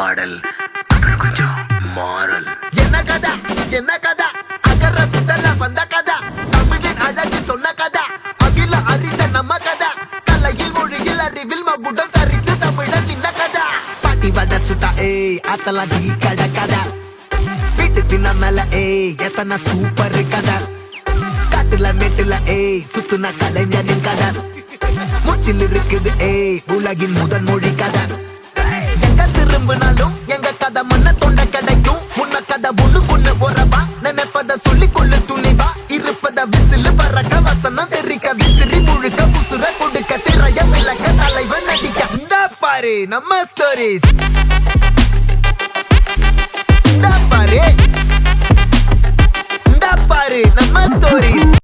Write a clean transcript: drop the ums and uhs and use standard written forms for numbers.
பாடல் அப்புறம் கொஞ்சம் மாறல். என்ன கதா அகர முதல வந்த கதா தமிழின் அழகு சொன்ன கதா அகில அறிந்த நம்ம கதா கலையில் மொழியில் அறிவில் மகுடம் தரித்து தமிழன் நின்ன கதா பாட்டி வட சுட்டா அத்தலாம் டீ கட கதா வீட்டு தின்ன மேல எத்தனை சூப்பர் கதா காட்டுல மேட்டுல சுத்துன கலைஞனின் கதா மூச்சில் இருக்குது உலகின் முதன் மொழி கதா எங்க திரும்பினாலும் எங்க கதை மண்ண தொண்ட கிடைக்கும் முன்ன கதை ஒண்ணு உறவா நினைப்பத சொல்லிக் கொள்ளு துணிவா இருப்பத விசிலு பறக்க வசனம் தெரிக்க விசிறி முழுக்க புசுர கொடுக்க திரைய விளக்க தலைவன் நடிக்க இந்த பாரு நம்ம ஸ்டோரிஸ் இந்த பாரு நம்ம ஸ்டோரிஸ்